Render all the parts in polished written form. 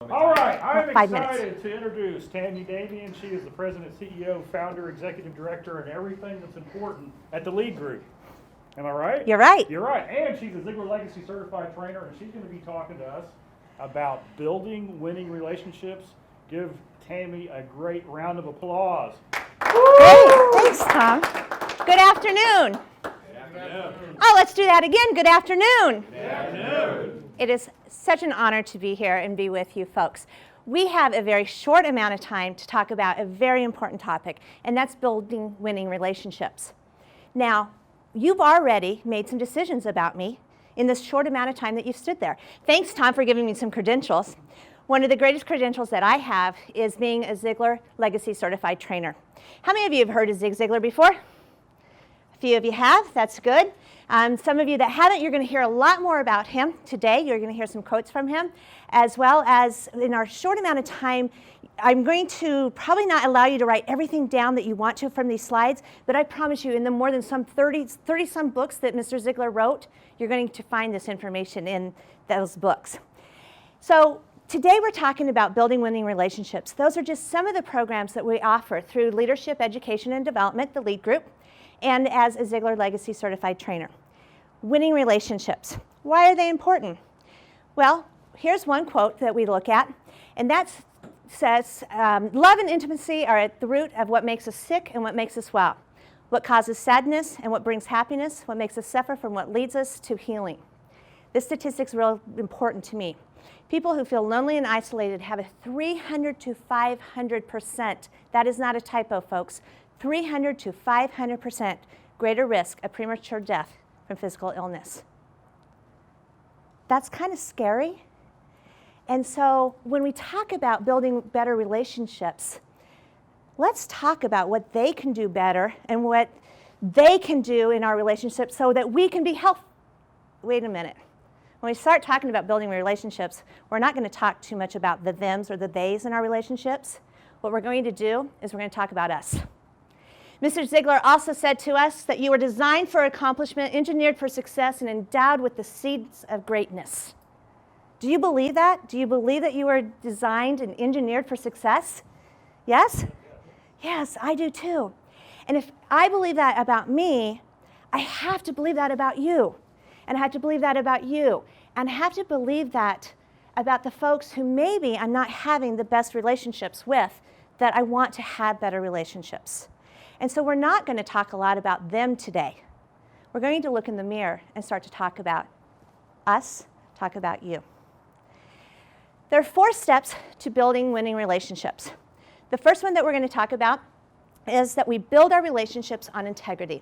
All right, I'm 5 minutes. excited to introduce Tammy Damian. She is the president, CEO, founder, executive director, and everything that's important at the Lead Group. Am I right? You're right. You're right. And she's a Ziegler Legacy certified trainer, and she's going to be talking to us about building winning relationships. Give Tammy a great round of applause. Great. Thanks, Tom. Good afternoon. Good afternoon. Oh, let's do that again. Good afternoon. Good afternoon. It is such an honor to be here and be with you folks. We have a very short amount of time to talk about a very important topic, and that's building winning relationships. Now, you've already made some decisions about me in this short amount of time that you've stood there. Thanks, Tom, for giving me some credentials. One of the greatest credentials that I have is being a Ziegler Legacy Certified Trainer. How many of you have heard of Zig Ziglar before? A few of you have. That's good. Some of you that haven't, you're going to hear a lot more about him today. You're going to hear some quotes from him, as well as in our short amount of time, I'm going to probably not allow you to write everything down that you want to from these slides, but I promise you in the more than some 30-some books that Mr. Ziegler wrote, you're going to find this information in those books. So today we're talking about building winning relationships. Those are just some of the programs that we offer through Leadership, Education, and Development, the Lead Group, and as a Ziegler Legacy Certified Trainer. Winning relationships. Why are they important? Well, here's one quote that we look at, and that says, love and intimacy are at the root of what makes us sick and what makes us well, what causes sadness and what brings happiness, what makes us suffer from what leads us to healing. This statistic's real important to me. People who feel lonely and isolated have a 300 to 500%, that is not a typo, folks, 300 to 500% greater risk of premature death from physical illness. That's kind of scary. And so when we talk about building better relationships, let's talk about what they can do better and what they can do in our relationship so that we can be healthy. Wait a minute. When we start talking about building relationships, we're not going to talk too much about the thems or the theys in our relationships. What we're going to do is we're going to talk about us. Mr. Ziegler also said to us that you were designed for accomplishment, engineered for success, and endowed with the seeds of greatness. Do you believe that? Do you believe that you were designed and engineered for success? Yes? Yes, I do too. And if I believe that about me, I have to believe that about you. And I have to believe that about you. And I have to believe that about the folks who maybe I'm not having the best relationships with, that I want to have better relationships. And so we're not going to talk a lot about them today. We're going to look in the mirror and start to talk about us, talk about you. There are 4 steps to building winning relationships. The first one that we're going to talk about is that we build our relationships on integrity.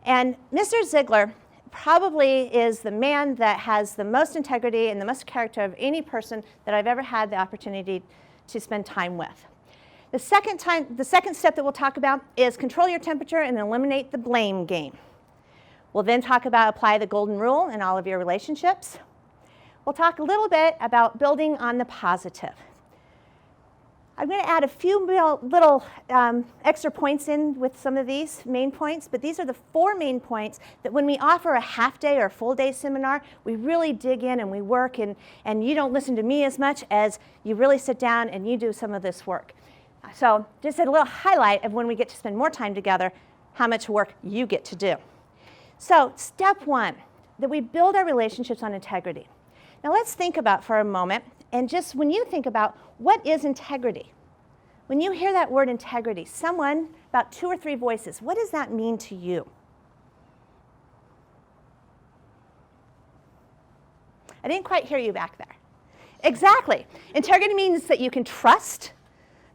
And Mr. Ziegler probably is the man that has the most integrity and the most character of any person that I've ever had the opportunity to spend time with. The second step that we'll talk about is control your temperature and eliminate the blame game. We'll then talk about apply the golden rule in all of your relationships. We'll talk a little bit about building on the positive. I'm going to add a few little extra points in with some of these main points, but these are the 4 main points that when we offer a half-day or a full-day seminar, we really dig in and we work, and you don't listen to me as much as you really sit down and you do some of this work. So just a little highlight of when we get to spend more time together, how much work you get to do. So step 1, that we build our relationships on integrity. Now let's think about for a moment, and just when you think about what is integrity, when you hear that word integrity, someone, about 2 or 3 voices, what does that mean to you? I didn't quite hear you back there. Exactly. Integrity means that you can trust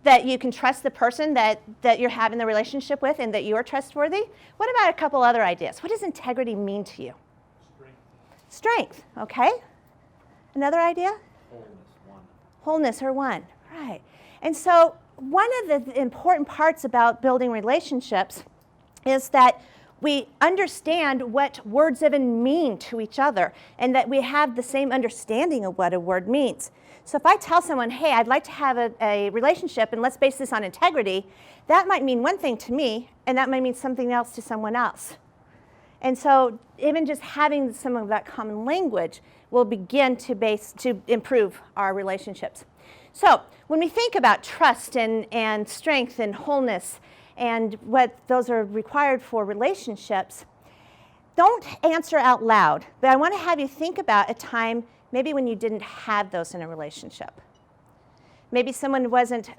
the person that you're having the relationship with and that you are trustworthy. What about a couple other ideas? What does integrity mean to you? Strength, okay. Another idea? Wholeness or one, right. And so one of the important parts about building relationships is that we understand what words even mean to each other and that we have the same understanding of what a word means. So if I tell someone, hey, I'd like to have a relationship and let's base this on integrity, that might mean one thing to me and that might mean something else to someone else. And so even just having some of that common language will begin to improve our relationships. So when we think about trust and strength and wholeness and what those are required for relationships, don't answer out loud, but I want to have you think about a time maybe when you didn't have those in a relationship. Maybe someone wasn't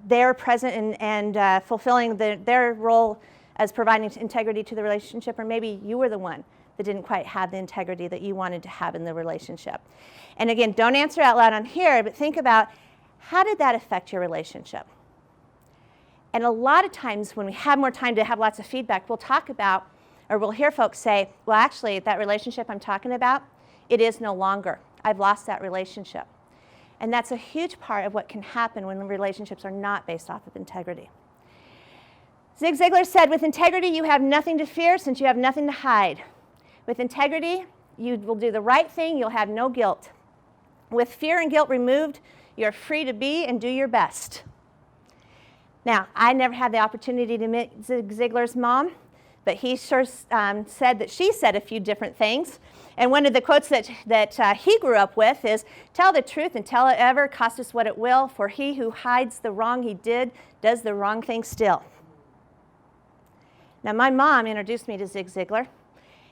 there present and fulfilling their role as providing integrity to the relationship, or maybe you were the one that didn't quite have the integrity that you wanted to have in the relationship. And again, don't answer out loud on here, but think about how did that affect your relationship? And a lot of times when we have more time to have lots of feedback, we'll talk about, or we'll hear folks say, well, actually, that relationship I'm talking about, it is no longer. I've lost that relationship. And that's a huge part of what can happen when relationships are not based off of integrity. Zig Ziglar said, with integrity, you have nothing to fear since you have nothing to hide. With integrity, you will do the right thing. You'll have no guilt. With fear and guilt removed, you're free to be and do your best. Now, I never had the opportunity to meet Zig Ziglar's mom, but he sure said that she said a few different things. And one of the quotes that he grew up with is, tell the truth and tell it ever, cost us what it will, for he who hides the wrong he did does the wrong thing still. Now, my mom introduced me to Zig Ziglar,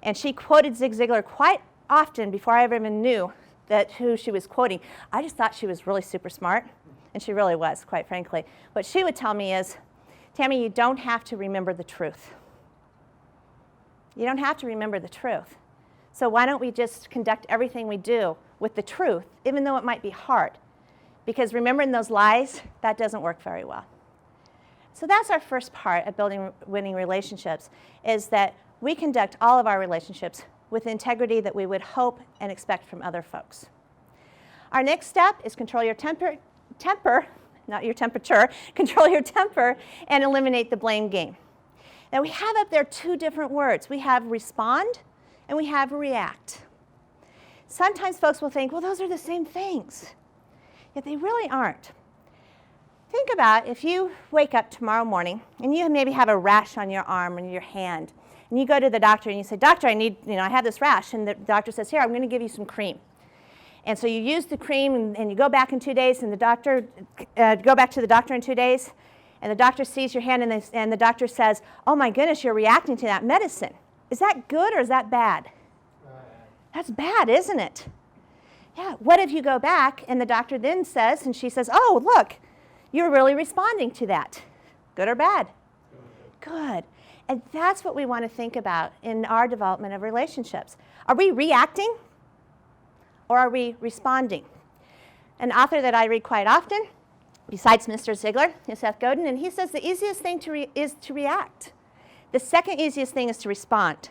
and she quoted Zig Ziglar quite often before I ever even knew who she was quoting. I just thought she was really super smart, and she really was, quite frankly. What she would tell me is, Tammy, you don't have to remember the truth. You don't have to remember the truth. So why don't we just conduct everything we do with the truth, even though it might be hard? Because remembering those lies, that doesn't work very well. So that's our first part of building winning relationships, is that we conduct all of our relationships with integrity that we would hope and expect from other folks. Our next step is control your temper, not your temperature, control your temper and eliminate the blame game. Now we have up there two different words. We have respond and we have react. Sometimes folks will think, well, those are the same things. Yet they really aren't. Think about if you wake up tomorrow morning and you maybe have a rash on your arm or your hand, and you go to the doctor and you say, doctor, I have this rash, and the doctor says, here, I'm going to give you some cream. And so you use the cream and you go back in 2 days, and go back to the doctor in 2 days, and the doctor sees your hand and the doctor says, oh my goodness, you're reacting to that medicine. Is that good or is that bad? That's bad, isn't it? Yeah, what if you go back and the doctor then says, and she says, oh, look, you're really responding to that. Good or bad? Good. And that's what we want to think about in our development of relationships. Are we reacting or are we responding? An author that I read quite often, besides Mr. Ziglar, is Seth Godin, and he says the easiest thing is to react. The second easiest thing is to respond.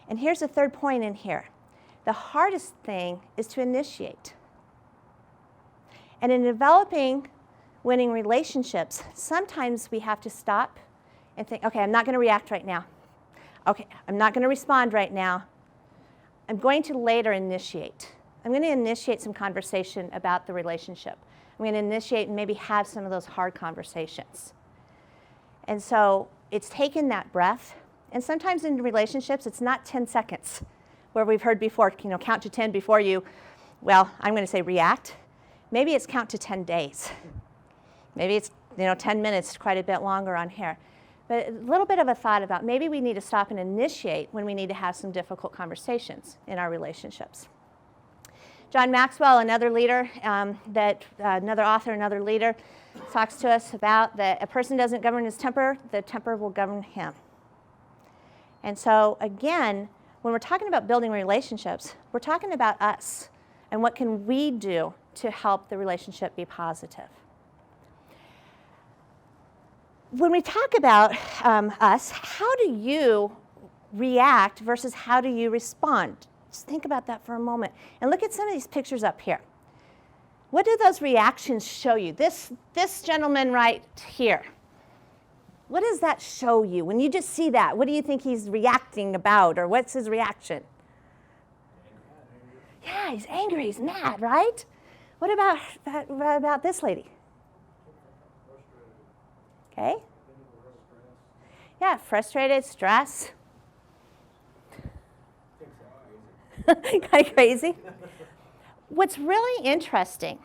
And here's the third point in here. The hardest thing is to initiate. And in developing winning relationships, sometimes we have to stop and think, okay, I'm not going to react right now. Okay, I'm not going to respond right now. I'm going to later initiate. I'm going to initiate some conversation about the relationship. I'm going to initiate and maybe have some of those hard conversations. And so it's taking that breath. And sometimes in relationships, it's not 10 seconds, where we've heard before, count to 10 before you, well, I'm going to say react. Maybe it's count to 10 days. Maybe it's 10 minutes, quite a bit longer on here. But a little bit of a thought about maybe we need to stop and initiate when we need to have some difficult conversations in our relationships. John Maxwell, another leader, another author, another leader, talks to us about that a person doesn't govern his temper, the temper will govern him. And so again, when we're talking about building relationships, we're talking about us and what can we do to help the relationship be positive. When we talk about us, how do you react versus how do you respond? Just think about that for a moment. And look at some of these pictures up here. What do those reactions show you? This gentleman right here. What does that show you? When you just see that, what do you think he's reacting about, or what's his reaction? Yeah, he's angry, he's mad, right? What about this lady? Okay. Yeah, frustrated, stress. Kind of crazy. What's really interesting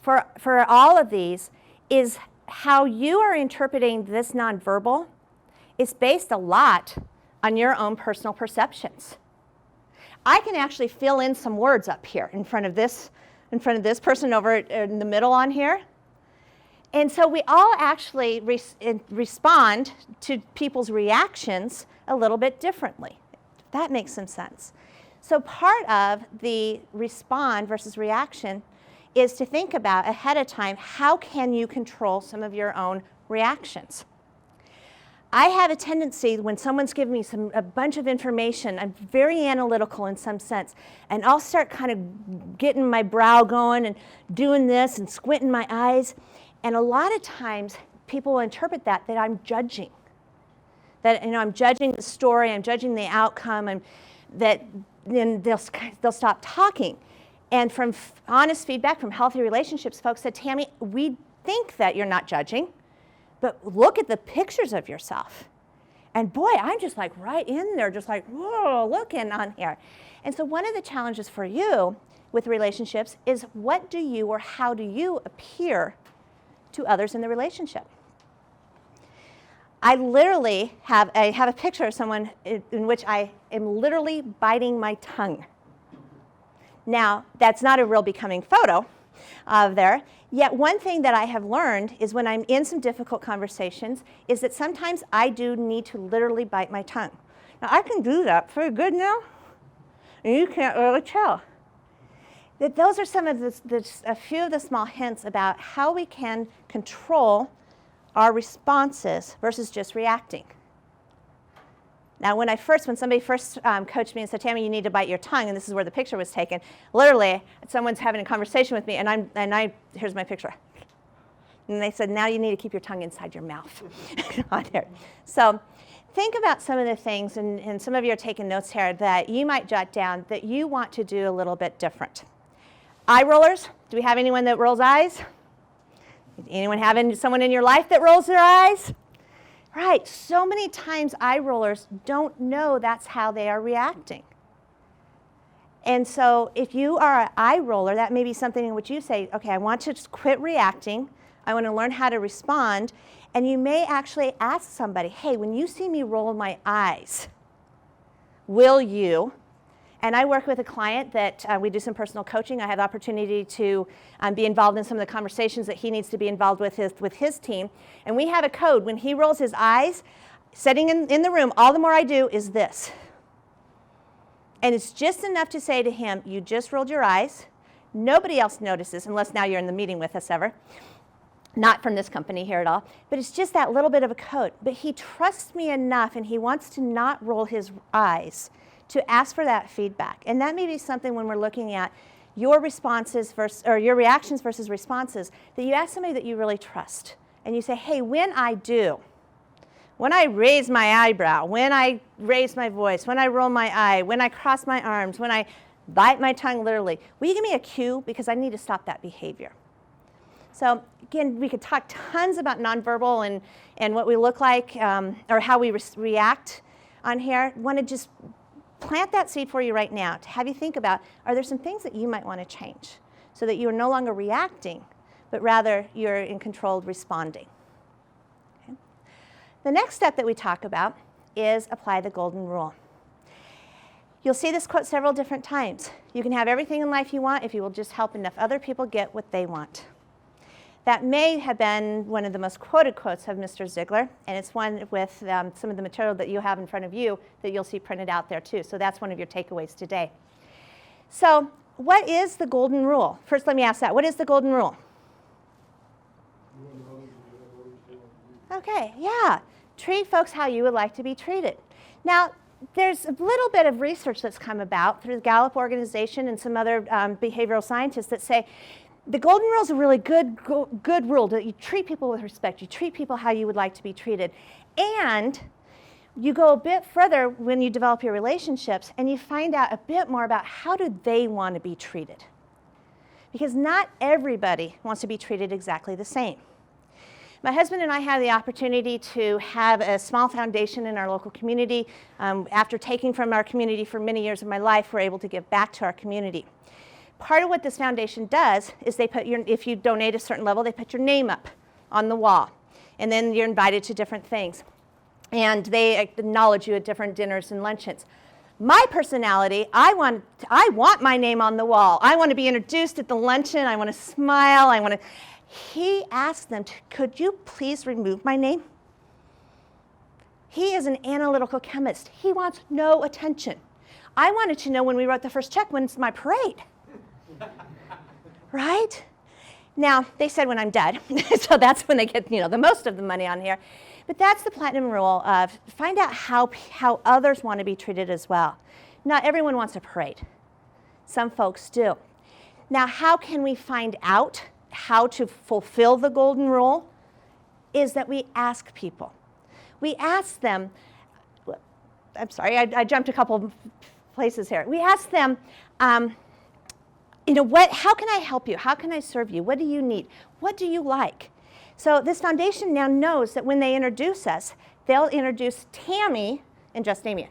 for all of these is how you are interpreting this nonverbal is based a lot on your own personal perceptions. I can actually fill in some words up here in front of this person over in the middle on here. And so we all actually respond to people's reactions a little bit differently. If that makes some sense. So part of the respond versus reaction is to think about ahead of time, how can you control some of your own reactions? I have a tendency when someone's giving me a bunch of information, I'm very analytical in some sense, and I'll start kind of getting my brow going and doing this and squinting my eyes. And a lot of times people will interpret that I'm judging. That I'm judging the story, I'm judging the outcome, and that then they'll stop talking. And from honest feedback from Healthy Relationships, folks said, Tammy, we think that you're not judging, but look at the pictures of yourself. And boy, I'm just like right in there, just like, whoa, looking on here. And so one of the challenges for you with relationships is what do you or how do you appear to others in the relationship? I literally have a picture of someone in which I am literally biting my tongue. Now, that's not a real becoming photo of there. Yet one thing that I have learned is when I'm in some difficult conversations is that sometimes I do need to literally bite my tongue. Now, I can do that pretty good now, and you can't really tell. That those are some of a few of the small hints about how we can control our responses versus just reacting. Now, when somebody first coached me and said, Tammy, you need to bite your tongue, and this is where the picture was taken, literally, someone's having a conversation with me, and here's my picture. And they said, now you need to keep your tongue inside your mouth. On here. So think about some of the things, and some of you are taking notes here, that you might jot down that you want to do a little bit different. Eye rollers. Do we have anyone that rolls eyes? Anyone have someone in your life that rolls their eyes? Right, so many times eye rollers don't know that's how they are reacting. And so if you are an eye roller, that may be something in which you say, okay, I want to just quit reacting. I want to learn how to respond. And you may actually ask somebody, hey, when you see me roll my eyes, will you? And I work with a client that we do some personal coaching. I have the opportunity to be involved in some of the conversations that he needs to be involved with his team. And we have a code. When he rolls his eyes, sitting in the room, all the more I do is this. And it's just enough to say to him, you just rolled your eyes. Nobody else notices, unless now you're in the meeting with us ever. Not from this company here at all. But it's just that little bit of a code. But he trusts me enough, and he wants to not roll his eyes to ask for that feedback. And that may be something when we're looking at your responses or your reactions versus responses, that you ask somebody that you really trust. And you say, hey, when I raise my eyebrow, when I raise my voice, when I roll my eye, when I cross my arms, when I bite my tongue literally, will you give me a cue? Because I need to stop that behavior. So again, we could talk tons about nonverbal and what we look like or how we react on here. I want to just plant that seed for you right now to have you think about, are there some things that you might want to change so that you're no longer reacting, but rather you're in controlled responding. Okay? The next step that we talk about is apply the golden rule. You'll see this quote several different times. You can have everything in life you want if you will just help enough other people get what they want. That may have been one of the most quoted quotes of Mr. Ziglar, and it's one with some of the material that you have in front of you that you'll see printed out there too. So that's one of your takeaways today. So what is the golden rule? First, let me ask that. What is the golden rule? Okay, yeah. Treat folks how you would like to be treated. Now, there's a little bit of research that's come about through the Gallup organization and some other behavioral scientists that say the golden rule is a really good rule that you treat people with respect. You treat people how you would like to be treated. And you go a bit further when you develop your relationships and you find out a bit more about how do they want to be treated. Because not everybody wants to be treated exactly the same. My husband and I had the opportunity to have a small foundation in our local community. After taking from our community for many years of my life, we're able to give back to our community. Part of what this foundation does is they put if you donate a certain level, they put your name up on the wall. And then you're invited to different things. And they acknowledge you at different dinners and luncheons. My personality, I want my name on the wall. I want to be introduced at the luncheon. I want to smile. He asked them, could you please remove my name? He is an analytical chemist. He wants no attention. I wanted to know when we wrote the first check, when's my parade? Right? Now, they said when I'm dead, so that's when they get the most of the money on here. But that's the platinum rule of find out how others want to be treated as well. Not everyone wants a parade. Some folks do. Now, how can we find out how to fulfill the golden rule? Is that we ask people. We ask them, I'm sorry, I jumped a couple of places here. We ask them, how can I help you? How can I serve you? What do you need? What do you like? So this foundation now knows that when they introduce us, they'll introduce Tammy and just Damien,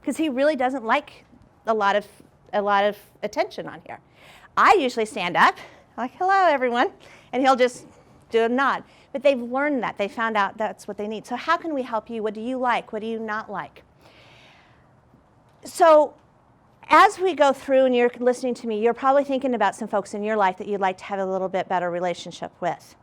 because he really doesn't like a lot of attention on here. I usually stand up, like, hello, everyone, and he'll just do a nod. But they've learned that. They found out that's what they need. So how can we help you? What do you like? What do you not like? So as we go through and you're listening to me, you're probably thinking about some folks in your life that you'd like to have a little bit better relationship with.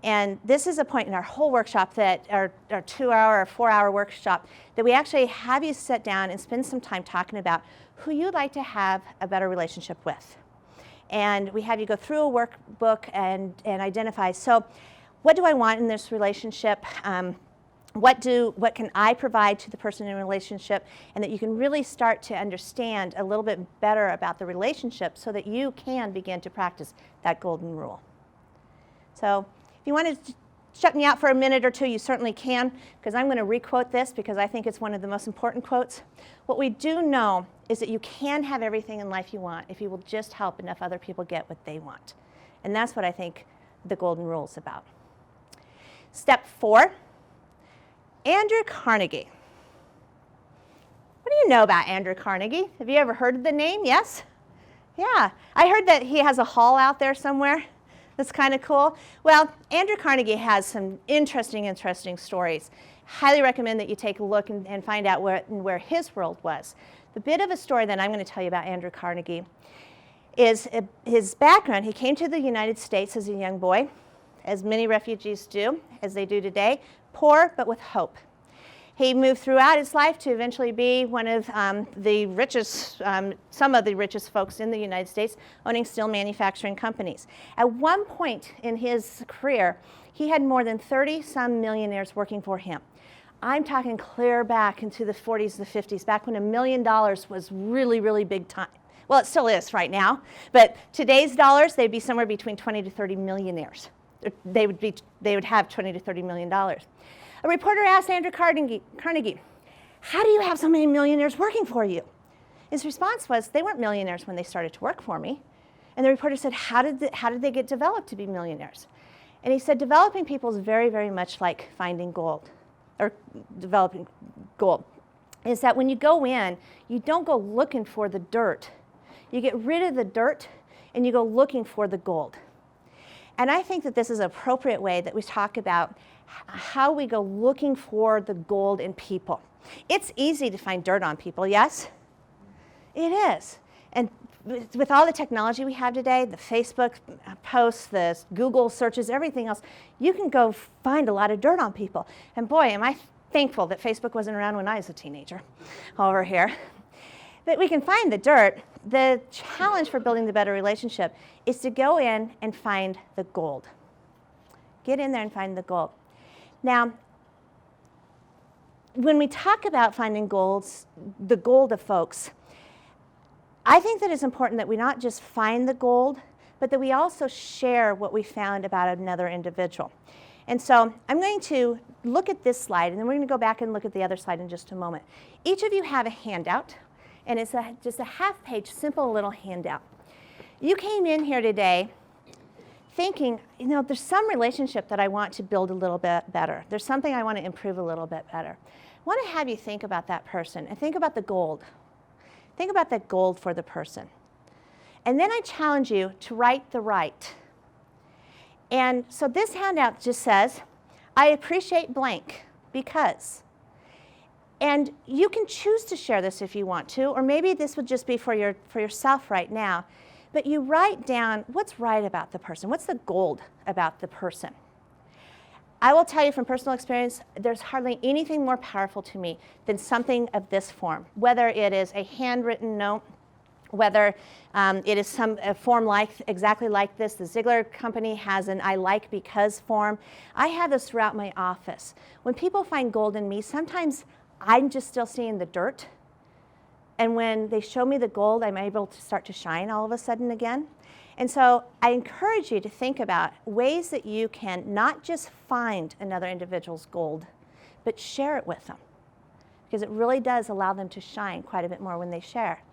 And this is a point in our whole workshop, that our 2-hour or 4-hour workshop, that we actually have you sit down and spend some time talking about who you'd like to have a better relationship with. And we have you go through a workbook and identify, so what do I want in this relationship? What can I provide to the person in a relationship? And that you can really start to understand a little bit better about the relationship so that you can begin to practice that golden rule. So if you want to shut me out for a minute or two, you certainly can, because I'm going to re-quote this because I think it's one of the most important quotes. What we do know is that you can have everything in life you want if you will just help enough other people get what they want. And that's what I think the golden rule is about. Step 4, Andrew Carnegie. What do you know about Andrew Carnegie? Have you ever heard of the name? Yes? Yeah. I heard that he has a hall out there somewhere. That's kind of cool. Well, Andrew Carnegie has some interesting stories. Highly recommend that you take a look and find out where his world was. The bit of a story that I'm going to tell you about Andrew Carnegie is his background. He came to the United States as a young boy, as many refugees do, as they do today, poor but with hope. He moved throughout his life to eventually be one of the richest, some of the richest folks in the United States, owning steel manufacturing companies. At one point in his career, he had more than 30-some millionaires working for him. I'm talking clear back into the 40s, the 50s, back when $1 million was really, really big time. Well, it still is right now, but today's dollars, they'd be somewhere between 20 to 30 millionaires. They would have 20 to 30 million dollars. A reporter asked Andrew Carnegie, how do you have so many millionaires working for you? His response was, they weren't millionaires when they started to work for me. And the reporter said, how did they get developed to be millionaires? And he said, developing people is very, very much like finding gold, or developing gold. Is that when you go in, you don't go looking for the dirt. You get rid of the dirt and you go looking for the gold. And I think that this is an appropriate way that we talk about how we go looking for the gold in people. It's easy to find dirt on people, yes? It is. And with all the technology we have today, the Facebook posts, the Google searches, everything else, you can go find a lot of dirt on people. And boy, am I thankful that Facebook wasn't around when I was a teenager over here. But we can find the dirt. The challenge for building the better relationship is to go in and find the gold. Get in there and find the gold. Now, when we talk about finding the gold of folks, I think that it's important that we not just find the gold, but that we also share what we found about another individual. And so I'm going to look at this slide, and then we're going to go back and look at the other slide in just a moment. Each of you have a handout, and it's just a half-page, simple little handout. You came in here today thinking, there's some relationship that I want to build a little bit better. There's something I want to improve a little bit better. I want to have you think about that person and think about the gold. Think about that gold for the person. And then I challenge you to write the right. And so this handout just says, I appreciate blank because. And you can choose to share this if you want to, or maybe this would just be for yourself right now. But you write down what's right about the person. What's the gold about the person? I will tell you from personal experience, there's hardly anything more powerful to me than something of this form, whether it is a handwritten note, whether it is a form exactly like this. The Ziegler Company has an I like because form. I have this throughout my office. When people find gold in me, sometimes I'm just still seeing the dirt. And when they show me the gold, I'm able to start to shine all of a sudden again. And so I encourage you to think about ways that you can not just find another individual's gold, but share it with them. Because it really does allow them to shine quite a bit more when they share.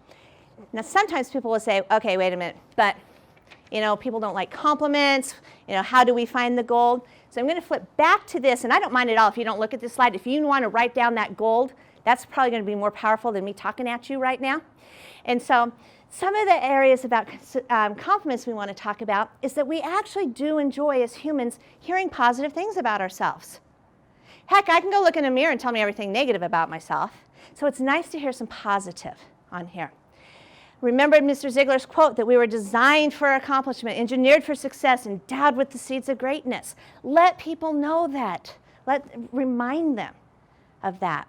Now, sometimes people will say, okay, wait a minute, but people don't like compliments. How do we find the gold? So I'm going to flip back to this, and I don't mind at all if you don't look at this slide. If you want to write down that gold, that's probably going to be more powerful than me talking at you right now. And so some of the areas about compliments we want to talk about is that we actually do enjoy as humans hearing positive things about ourselves. Heck, I can go look in a mirror and tell me everything negative about myself. So it's nice to hear some positive on here. Remember Mr. Ziegler's quote that we were designed for accomplishment, engineered for success, endowed with the seeds of greatness. Let people know that. Remind them of that.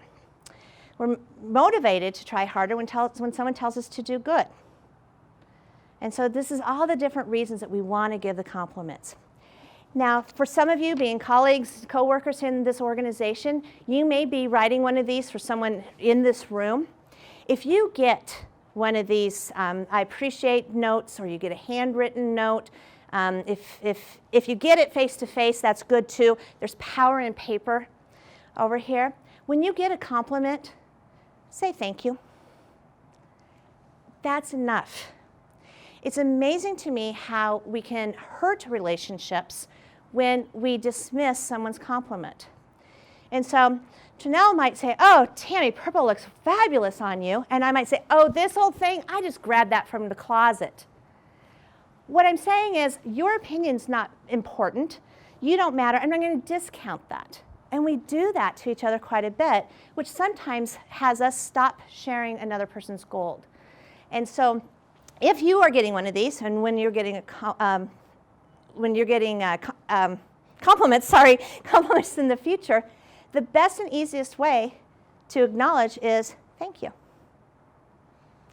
We're motivated to try harder when someone tells us to do good. And so this is all the different reasons that we want to give the compliments. Now, for some of you being colleagues, coworkers in this organization, you may be writing one of these for someone in this room. If you get one of these I appreciate notes, or you get a handwritten note, if you get it face to face, that's good too. There's power in paper over here. When you get a compliment, say thank you. That's enough. It's amazing to me how we can hurt relationships when we dismiss someone's compliment. And so Janelle might say, oh, Tammy, purple looks fabulous on you. And I might say, oh, this old thing, I just grabbed that from the closet. What I'm saying is your opinion's not important. You don't matter. I'm not going to discount that. And we do that to each other quite a bit, which sometimes has us stop sharing another person's gold. And so if you are getting one of these, and when you're getting compliments in the future, the best and easiest way to acknowledge is thank you.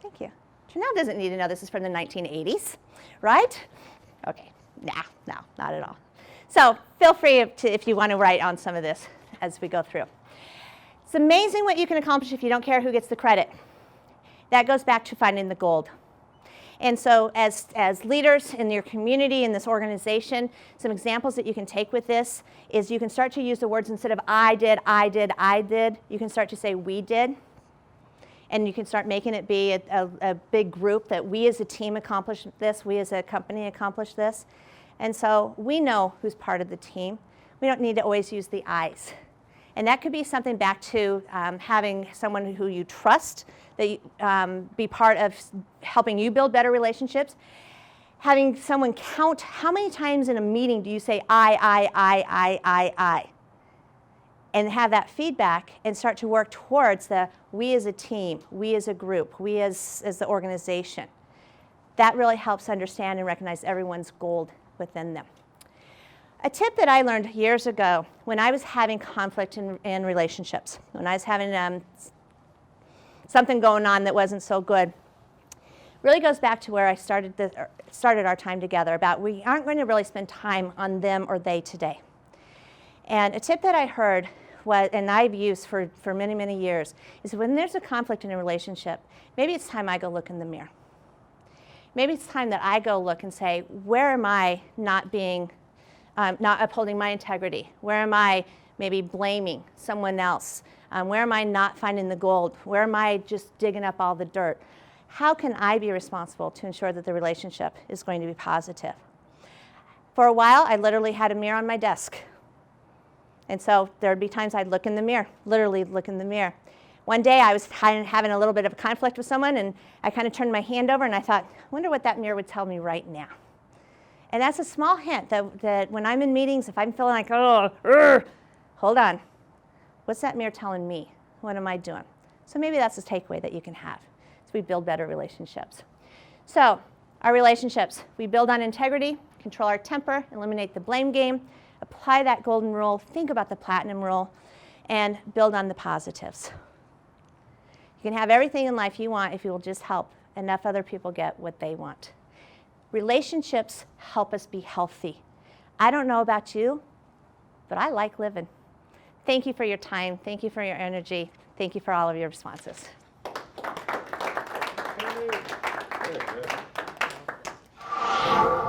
Thank you. Janelle doesn't need to know this is from the 1980s, right? Okay, no, not at all. So feel free if you want to write on some of this as we go through. It's amazing what you can accomplish if you don't care who gets the credit. That goes back to finding the gold. And so as leaders in your community, in this organization, some examples that you can take with this is you can start to use the words instead of I did, you can start to say we did. And you can start making it be a big group that we as a team accomplished this, we as a company accomplished this. And so we know who's part of the team. We don't need to always use the I's. And that could be something back to having someone who you trust, that be part of helping you build better relationships. Having someone count how many times in a meeting do you say I. And have that feedback and start to work towards the we as a team, we as a group, we as the organization. That really helps understand and recognize everyone's gold within them. A tip that I learned years ago when I was having conflict in relationships, when I was having something going on that wasn't so good, really goes back to where I started our time together about we aren't going to really spend time on them or they today. And a tip that I heard was, and I've used for many, many years, is when there's a conflict in a relationship, maybe it's time I go look in the mirror. Maybe it's time that I go look and say, where am I not upholding my integrity? Where am I maybe blaming someone else? Where am I not finding the gold? Where am I just digging up all the dirt? How can I be responsible to ensure that the relationship is going to be positive? For a while, I literally had a mirror on my desk. And so there would be times I'd look in the mirror, literally look in the mirror. One day I was having a little bit of a conflict with someone, and I kind of turned my hand over and I thought, I wonder what that mirror would tell me right now. And that's a small hint that when I'm in meetings, if I'm feeling like, hold on. What's that mirror telling me? What am I doing? So maybe that's a takeaway that you can have as we build better relationships. So our relationships, we build on integrity, control our temper, eliminate the blame game, apply that golden rule, think about the platinum rule, and build on the positives. You can have everything in life you want if you will just help enough other people get what they want. Relationships help us be healthy. I don't know about you, but I like living. Thank you for your time. Thank you for your energy. Thank you for all of your responses. Very good.